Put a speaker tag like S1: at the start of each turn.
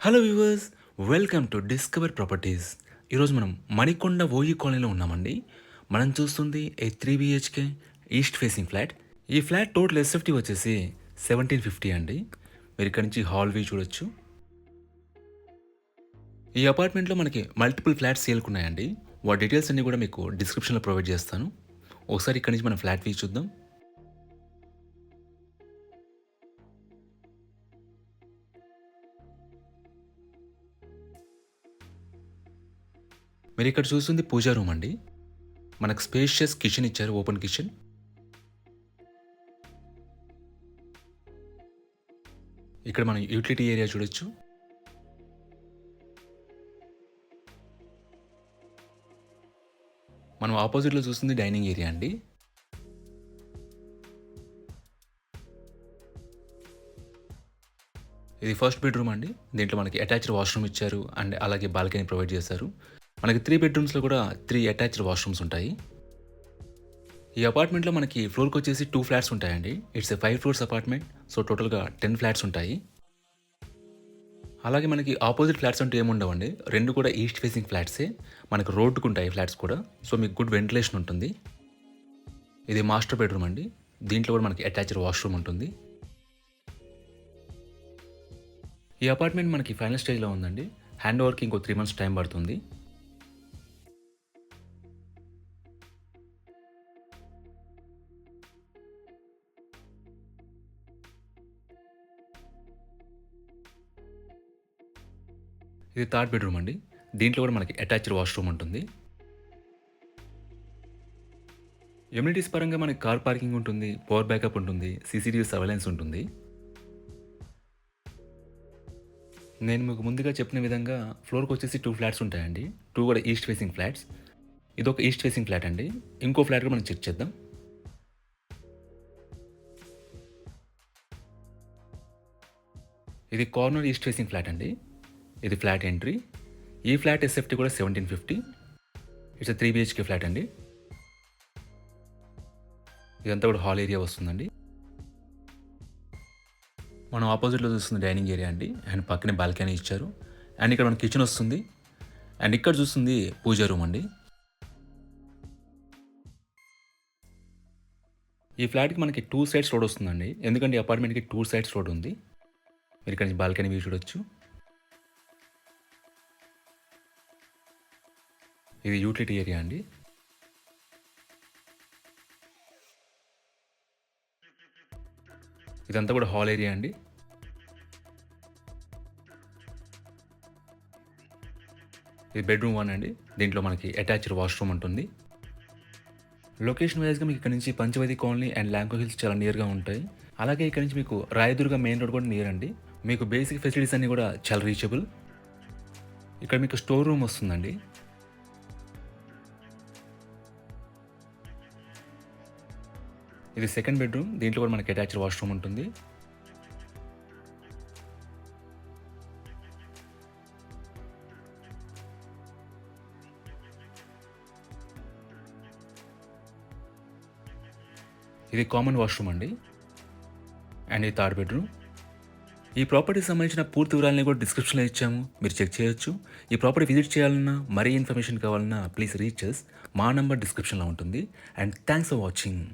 S1: Hello viewers, welcome to discover properties. ఈరోజు మనం మణికొండ ఓయి కాలనీలో ఉన్నామండి. మనం చూస్తుంది ఏ 3 BHK ఈస్ట్ ఫేసింగ్ ఫ్లాట్. ఈ ఫ్లాట్ టోటల్ ఎస్ఎఫ్టీ వచ్చేసి 1750 అండి. మీరు ఇక్కడ నుంచి హాల్ వ్యూ చూడొచ్చు. ఈ అపార్ట్మెంట్లో మనకి మల్టిపుల్ ఫ్లాట్స్ సేల్కున్నాయండి. వాటి డీటెయిల్స్ అన్నీ కూడా మీకు డిస్క్రిప్షన్లో ప్రొవైడ్ చేస్తాను. ఒకసారి ఇక్కడ నుంచి మనం ఫ్లాట్ వ్యూ చూద్దాం. మీరు ఇక్కడ చూస్తుంది పూజా రూమ్ అండి. మనకు స్పేషియస్ కిచెన్ ఇచ్చారు, ఓపెన్ కిచెన్. ఇక్కడ మనం యూటిలిటీ ఏరియా చూడొచ్చు. మనం ఆపోజిట్లో చూస్తుంది డైనింగ్ ఏరియా అండి. ఇది ఫస్ట్ బెడ్రూమ్ అండి. దీంట్లో మనకి అటాచ్డ్ వాష్రూమ్ ఇచ్చారు అండ్ అలాగే బాల్కనీ ప్రొవైడ్ చేశారు. మనకి 3 బెడ్రూమ్స్లో కూడా 3 అటాచ్డ్ వాష్రూమ్స్ ఉంటాయి. ఈ అపార్ట్మెంట్లో మనకి ఫ్లోర్కి వచ్చేసి 2 ఫ్లాట్స్ ఉంటాయండి. It's a 5 floors apartment. So టోటల్గా 10 ఫ్లాట్స్ ఉంటాయి. అలాగే మనకి ఆపోజిట్ ఫ్లాట్స్ అంటూ ఏముండవండి. 2 కూడా ఈస్ట్ ఫేసింగ్ ఫ్లాట్సే. మనకు రోడ్డుకు ఉంటాయి ఫ్లాట్స్ కూడా. సో మీకు గుడ్ వెంటిలేషన్ ఉంటుంది. ఇది మాస్టర్ బెడ్రూమ్ అండి. దీంట్లో కూడా మనకి అటాచ్డ్ వాష్రూమ్ ఉంటుంది. ఈ అపార్ట్మెంట్ మనకి ఫైనల్ స్టేజ్లో ఉందండి. హ్యాండ్ ఓవర్కి ఇంకో 3 months టైం పడుతుంది. ఇది థర్డ్ బెడ్రూమ్ అండి. దీంట్లో కూడా మనకి అటాచ్డ్ వాష్రూమ్ ఉంటుంది. ఎమ్యూనిటీస్ పరంగా మనకి కార్ పార్కింగ్ ఉంటుంది, పవర్ బ్యాకప్ ఉంటుంది, సీసీటీవీ సర్వేలెన్స్ ఉంటుంది. నేను మీకు ముందుగా చెప్పిన విధంగా ఫ్లోర్కి వచ్చేసి 2 ఫ్లాట్స్ ఉంటాయండి. 2 కూడా ఈస్ట్ ఫేసింగ్ ఫ్లాట్స్. ఇదొక ఈస్ట్ ఫేసింగ్ ఫ్లాట్ అండి. ఇంకో ఫ్లాట్ కూడా మనం చెక్ చేద్దాం. ఇది కార్నర్ ఈస్ట్ ఫేసింగ్ ఫ్లాట్ అండి. ఇది ఫ్లాట్ ఎంట్రీ. ఈ ఫ్లాట్ ఎస్ఎఫ్టీ కూడా 1750. ఇట్స్ 3 BHK ఫ్లాట్ అండి. ఇదంతా కూడా హాల్ ఏరియా వస్తుందండి. మనం ఆపోజిట్లో చూస్తుంది డైనింగ్ ఏరియా అండి. అండ్ పక్కనే బాల్కనీ ఇచ్చారు. అండ్ ఇక్కడ మన కిచెన్ వస్తుంది. అండ్ ఇక్కడ చూస్తుంది పూజా రూమ్ అండి. ఈ ఫ్లాట్కి మనకి 2 sides రోడ్ వస్తుందండి. ఎందుకంటే ఈ అపార్ట్మెంట్కి 2 sides రోడ్ ఉంది. మీరు ఇక్కడ నుంచి బాల్కనీ వ్యూ చూడొచ్చు. ఇది యూటిలిటీ ఏరియా అండి. ఇదంతా కూడా హాల్ ఏరియా అండి. ఇది బెడ్రూమ్ 1 అండి. దీంట్లో మనకి అటాచ్డ్ వాష్రూమ్ ఉంటుంది. లొకేషన్ వైజ్గా మీకు ఇక్కడ నుంచి Panchavati colony and Lanco hills చాలా నియర్గా ఉంటాయి. అలాగే ఇక్కడ నుంచి మీకు రాయదుర్గ మెయిన్ రోడ్ కూడా నియర్ అండి. మీకు బేసిక్ ఫెసిలిటీస్ అన్నీ కూడా చాలా రీచబుల్. ఇక్కడ మీకు స్టోర్ రూమ్ వస్తుందండి. ఇది సెకండ్ బెడ్రూమ్. దీంట్లో కూడా మనకి అటాచ్డ్ వాష్రూమ్ ఉంటుంది. ఇది కామన్ వాష్రూమ్ అండి. అండ్ ఇది థర్డ్ బెడ్రూమ్. ఈ ప్రాపర్టీకి సంబంధించిన పూర్తి వివరాలని కూడా డిస్క్రిప్షన్లో ఇచ్చాము, మీరు చెక్ చేయొచ్చు. ఈ ప్రాపర్టీ విజిట్ చేయాలన్నా, మరీ ఇన్ఫర్మేషన్ కావాలన్నా ప్లీజ్ రీచ్ అస్. మా నంబర్ డిస్క్రిప్షన్లో ఉంటుంది. And thanks for watching.